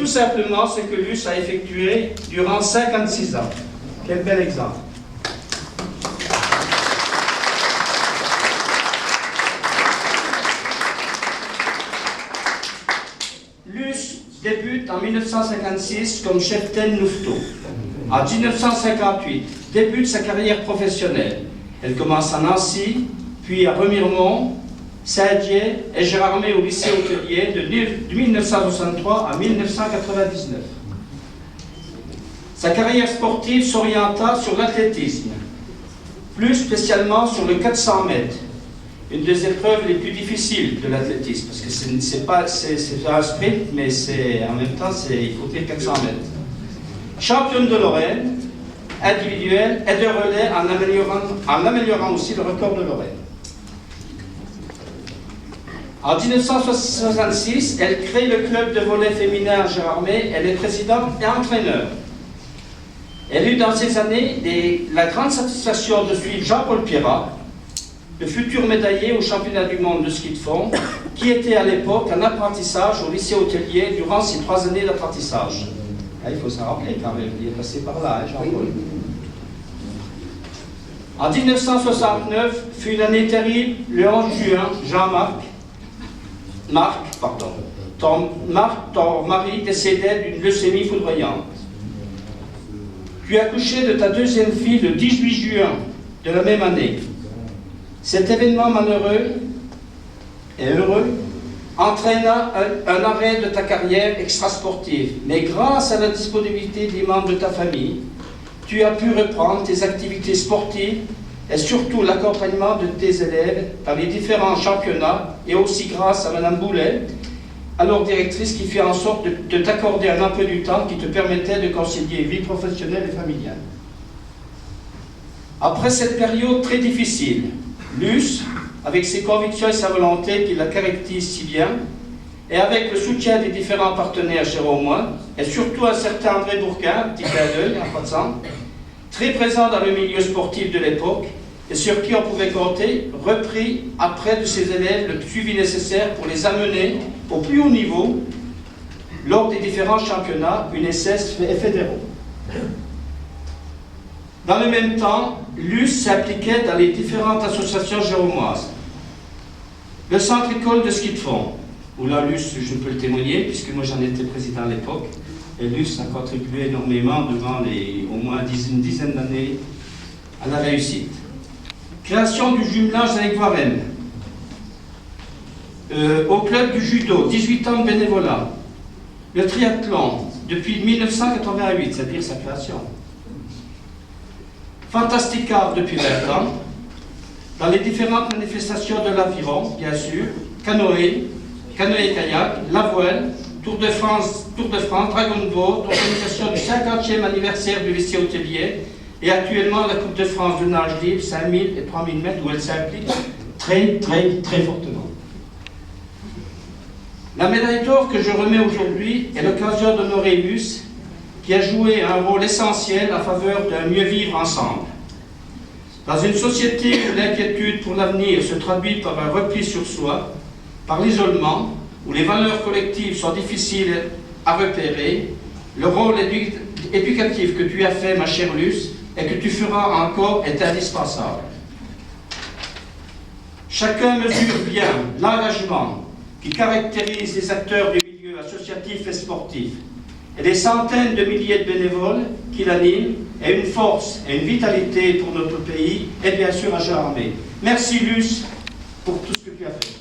simplement ce que Luce a effectué durant 56 ans. Quel bel exemple. Luce débute en 1956 comme cheptaine louveteau. En 1958, débute sa carrière professionnelle. Elle commence à Nancy, puis à Remiremont, Saint-Dié et Gérardmer au lycée hôtelier de 1963 à 1999. Sa carrière sportive s'orienta sur l'athlétisme, plus spécialement sur le 400 mètres, une des épreuves les plus difficiles de l'athlétisme, parce que c'est un sprint, mais en même temps, il faut faire 400 mètres. Championne de Lorraine, individuelle et de relais en améliorant aussi le record de Lorraine. En 1966, elle crée le club de volley féminin à Gérardmer. Elle est présidente et entraîneur. Elle eut dans ces années la grande satisfaction de suivre Jean-Paul Pierrat, le futur médaillé au championnat du monde de ski de fond, qui était à l'époque en apprentissage au lycée hôtelier durant ses 3 années d'apprentissage. Il faut s'en rappeler quand même, il est passé par là, hein, Jean-Paul. En 1969 fut une année terrible. Le 11 juin, ton mari décédait d'une leucémie foudroyante. Tu as accouché de ta deuxième fille le 18 juin de la même année. Cet événement malheureux et heureux entraîna un arrêt de ta carrière extrasportive. Mais grâce à la disponibilité des membres de ta famille, tu as pu reprendre tes activités sportives et surtout l'accompagnement de tes élèves dans les différents championnats, et aussi grâce à Mme Boulet, alors directrice, qui fait en sorte de t'accorder un emploi du temps qui te permettait de concilier vie professionnelle et familiale. Après cette période très difficile, Luce, avec ses convictions et sa volonté qui la caractérisent si bien, et avec le soutien des différents partenaires Jérôme, et surtout un certain André Bourquin, petit clin d'œil en passant, très présent dans le milieu sportif de l'époque, et sur qui on pouvait compter, repris auprès de ses élèves le suivi nécessaire pour les amener au plus haut niveau lors des différents championnats UNSS et fédéraux. Dans le même temps, Luce s'impliquait dans les différentes associations jéromoises. Le centre école de ski de fond, où là, Luce, je peux le témoigner, puisque moi j'en étais président à l'époque, et Luce a contribué énormément devant au moins une dizaine d'années à la réussite. Création du jumelage avec Varenne. Au club du judo, 18 ans de bénévolat. Le triathlon, depuis 1988, c'est-à-dire sa création. Fantasticard depuis 20 ans. Dans les différentes manifestations de l'aviron, bien sûr, canoë-kayak, la voile, Tour de France, Dragon Boat, organisation du 50e anniversaire du lycée hôtelier, et actuellement la Coupe de France de nage libre, 5000 et 3000 mètres, où elle s'implique très fortement. La médaille d'or que je remets aujourd'hui est l'occasion d'honorer Luce, qui a joué un rôle essentiel en faveur d'un mieux vivre ensemble. Dans une société où l'inquiétude pour l'avenir se traduit par un repli sur soi, par l'isolement, où les valeurs collectives sont difficiles à repérer, le rôle éducatif que tu as fait, ma chère Luce, et que tu feras encore est indispensable. Chacun mesure bien l'engagement qui caractérise les acteurs du milieu associatif et sportif, et les centaines de milliers de bénévoles qui l'animent, et une force et une vitalité pour notre pays, et bien sûr à Gérardmer. Merci Luce pour tout ce que tu as fait.